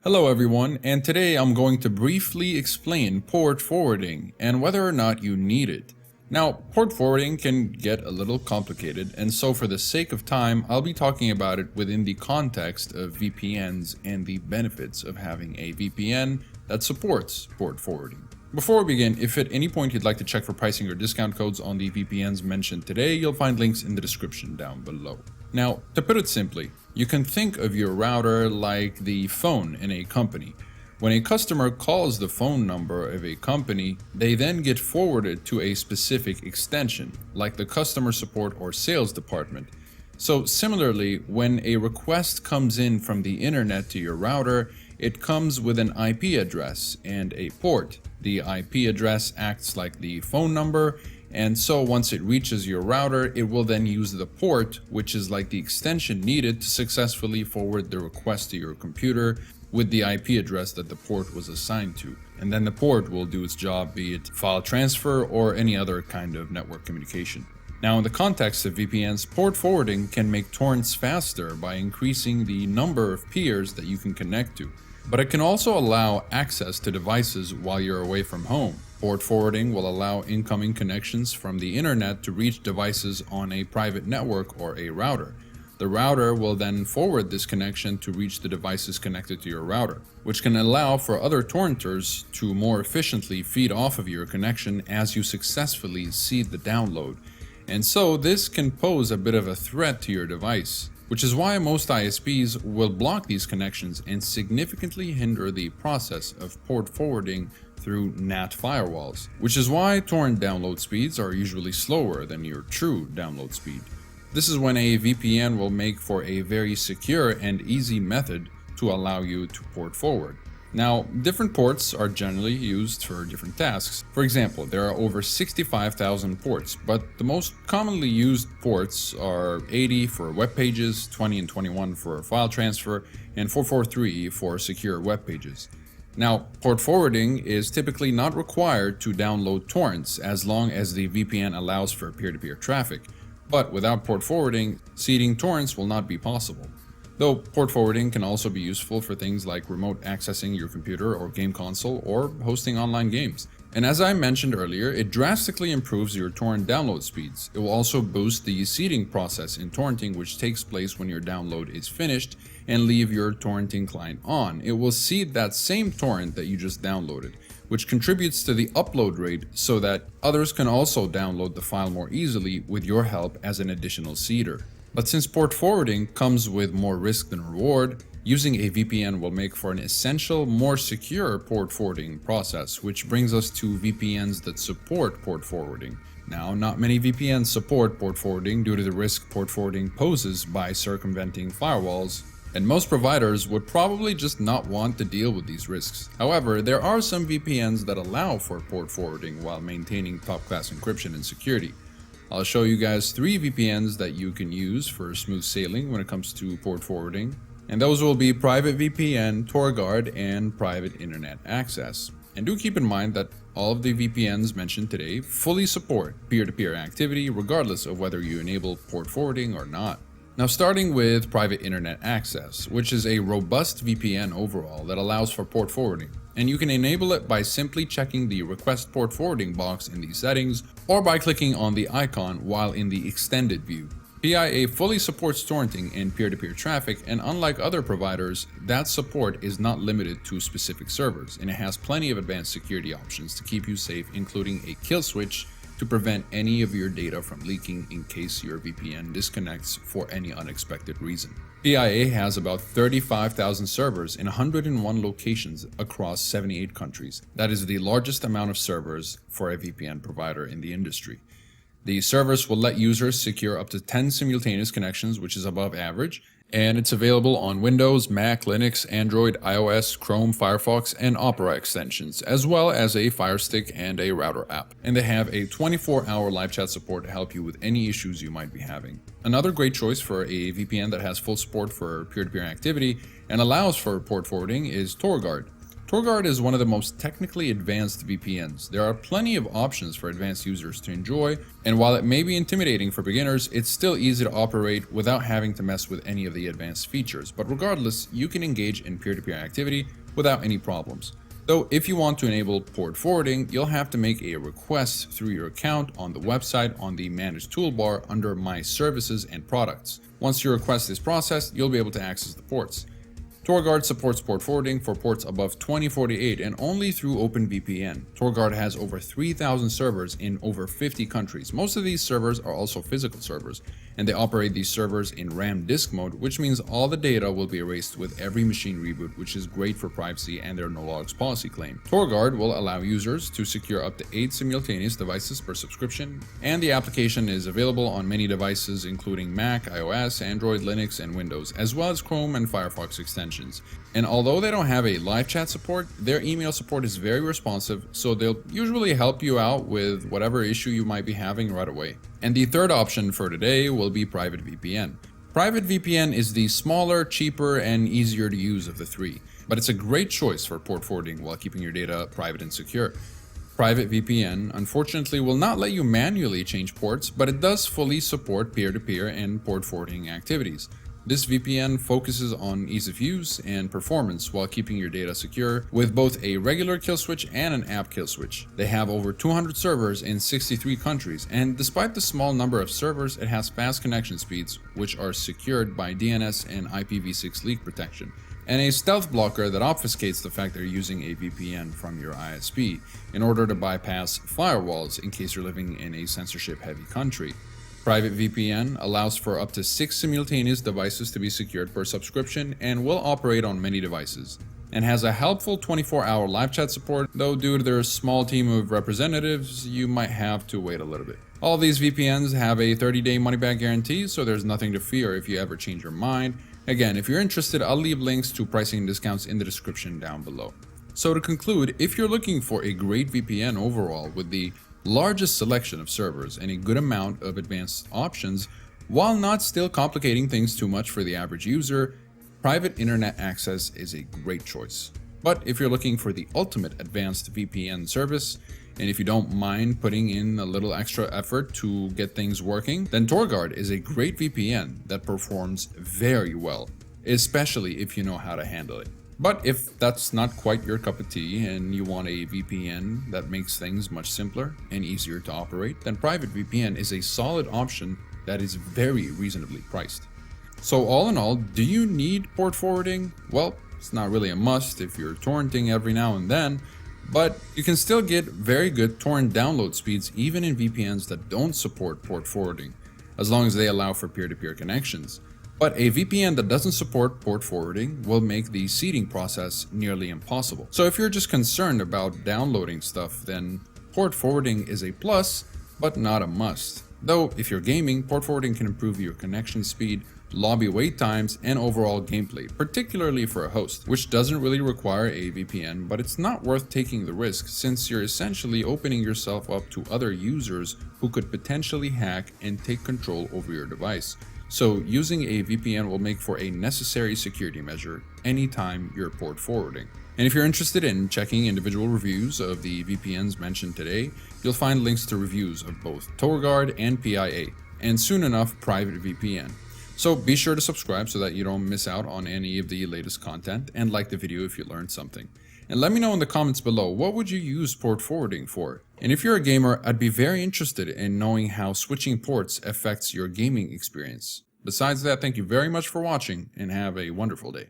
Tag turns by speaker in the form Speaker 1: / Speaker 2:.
Speaker 1: Hello everyone, and today I'm going to briefly explain port forwarding and whether or not you need it. Now, port forwarding can get a little complicated, and so for the sake of time, I'll be talking about it within the context of VPNs and the benefits of having a VPN that supports port forwarding. Before we begin, if at any point you'd like to check for pricing or discount codes on the VPNs mentioned today, you'll find links in the description down below. Now, to put it simply, you can think of your router like the phone in a company. When a customer calls the phone number of a company, they then get forwarded to a specific extension, like the customer support or sales department. So similarly, when a request comes in from the internet to your router, it comes with an IP address and a port. The IP address acts like the phone number, and so once it reaches your router, it will then use the port, which is like the extension needed to successfully forward the request to your computer with the IP address that the port was assigned to. And then the port will do its job, be it file transfer or any other kind of network communication. Now, in the context of VPNs, port forwarding can make torrents faster by increasing the number of peers that you can connect to. But it can also allow access to devices while you're away from home. Port forwarding will allow incoming connections from the internet to reach devices on a private network or a router. The router will then forward this connection to reach the devices connected to your router, which can allow for other torrenters to more efficiently feed off of your connection as you successfully seed the download. And so this can pose a bit of a threat to your device, which is why most ISPs will block these connections and significantly hinder the process of port forwarding through NAT firewalls, which is why torrent download speeds are usually slower than your true download speed. This is when a VPN will make for a very secure and easy method to allow you to port forward. Now, different ports are generally used for different tasks. For example, there are over 65,000 ports, but the most commonly used ports are 80 for web pages, 20 and 21 for file transfer, and 443 for secure web pages. Now, port forwarding is typically not required to download torrents as long as the VPN allows for peer-to-peer traffic, but without port forwarding, seeding torrents will not be possible. Though port forwarding can also be useful for things like remote accessing your computer or game console or hosting online games. And as I mentioned earlier, it drastically improves your torrent download speeds. It will also boost the seeding process in torrenting, which takes place when your download is finished and leave your torrenting client on. It will seed that same torrent that you just downloaded, which contributes to the upload rate so that others can also download the file more easily with your help as an additional seeder. But since port forwarding comes with more risk than reward, using a VPN will make for an essential, more secure port forwarding process, which brings us to VPNs that support port forwarding. Now, not many VPNs support port forwarding due to the risk port forwarding poses by circumventing firewalls, and most providers would probably just not want to deal with these risks. However, there are some VPNs that allow for port forwarding while maintaining top-class encryption and security. I'll show you guys 3 VPNs that you can use for smooth sailing when it comes to port forwarding. And those will be Private VPN, TorGuard, and Private Internet Access. And do keep in mind that all of the VPNs mentioned today fully support peer-to-peer activity regardless of whether you enable port forwarding or not. Now, starting with Private Internet Access, which is a robust VPN overall that allows for port forwarding. And you can enable it by simply checking the Request Port Forwarding box in the settings or by clicking on the icon while in the extended view. PIA fully supports torrenting and peer-to-peer traffic, and unlike other providers, that support is not limited to specific servers, and it has plenty of advanced security options to keep you safe, including a kill switch to prevent any of your data from leaking in case your VPN disconnects for any unexpected reason. PIA has about 35,000 servers in 101 locations across 78 countries. That is the largest amount of servers for a VPN provider in the industry. The service will let users secure up to 10 simultaneous connections, which is above average, and it's available on Windows, Mac, Linux, Android, iOS, Chrome, Firefox, and Opera extensions, as well as a Fire Stick and a router app. And they have a 24-hour live chat support to help you with any issues you might be having. Another great choice for a VPN that has full support for peer-to-peer activity and allows for port forwarding is TorGuard. TorGuard is one of the most technically advanced VPNs. There are plenty of options for advanced users to enjoy, and while it may be intimidating for beginners, it's still easy to operate without having to mess with any of the advanced features. But regardless, you can engage in peer-to-peer activity without any problems. Though if you want to enable port forwarding, you'll have to make a request through your account on the website on the Manage toolbar under My Services and Products. Once your request is processed, you'll be able to access the ports. TorGuard supports port forwarding for ports above 2048 and only through OpenVPN. TorGuard has over 3,000 servers in over 50 countries. Most of these servers are also physical servers, and they operate these servers in RAM disk mode, which means all the data will be erased with every machine reboot, which is great for privacy and their no logs policy claim. TorGuard will allow users to secure up to 8 simultaneous devices per subscription, and the application is available on many devices including Mac, iOS, Android, Linux, and Windows, as well as Chrome and Firefox extensions. And although they don't have a live chat support, their email support is very responsive, so they'll usually help you out with whatever issue you might be having right away. And the third option for today will be Private VPN. Private VPN is the smaller, cheaper, and easier to use of the three, but it's a great choice for port forwarding while keeping your data private and secure. Private VPN, unfortunately, will not let you manually change ports, but it does fully support peer-to-peer and port forwarding activities. This VPN focuses on ease of use and performance while keeping your data secure with both a regular kill switch and an app kill switch. They have over 200 servers in 63 countries, and despite the small number of servers, it has fast connection speeds, which are secured by DNS and IPv6 leak protection, and a stealth blocker that obfuscates the fact that you're using a VPN from your ISP in order to bypass firewalls in case you're living in a censorship-heavy country. Private VPN allows for up to 6 simultaneous devices to be secured per subscription and will operate on many devices, and has a helpful 24-hour live chat support, though due to their small team of representatives, you might have to wait a little bit. All these VPNs have a 30-day money-back guarantee, so there's nothing to fear if you ever change your mind. Again, if you're interested, I'll leave links to pricing and discounts in the description down below. So to conclude, if you're looking for a great VPN overall with the largest selection of servers and a good amount of advanced options, while not still complicating things too much for the average user, private internet access is a great choice. But if you're looking for the ultimate advanced VPN service, and if you don't mind putting in a little extra effort to get things working, then TorGuard is a great VPN that performs very well, especially if you know how to handle it. But if that's not quite your cup of tea and you want a VPN that makes things much simpler and easier to operate, then Private VPN is a solid option that is very reasonably priced. So all in all, do you need port forwarding? Well, it's not really a must if you're torrenting every now and then, but you can still get very good torrent download speeds even in VPNs that don't support port forwarding, as long as they allow for peer-to-peer connections. But a VPN that doesn't support port forwarding will make the seeding process nearly impossible. So if you're just concerned about downloading stuff, then port forwarding is a plus, but not a must. Though if you're gaming, port forwarding can improve your connection speed, lobby wait times, and overall gameplay, particularly for a host, which doesn't really require a VPN, but it's not worth taking the risk since you're essentially opening yourself up to other users who could potentially hack and take control over your device. So using a VPN will make for a necessary security measure anytime you're port forwarding. And if you're interested in checking individual reviews of the VPNs mentioned today, you'll find links to reviews of both TorGuard and PIA, and soon enough Private VPN. So be sure to subscribe so that you don't miss out on any of the latest content, and like the video if you learned something. And let me know in the comments below, what would you use port forwarding for? And if you're a gamer, I'd be very interested in knowing how switching ports affects your gaming experience. Besides that, thank you very much for watching and have a wonderful day.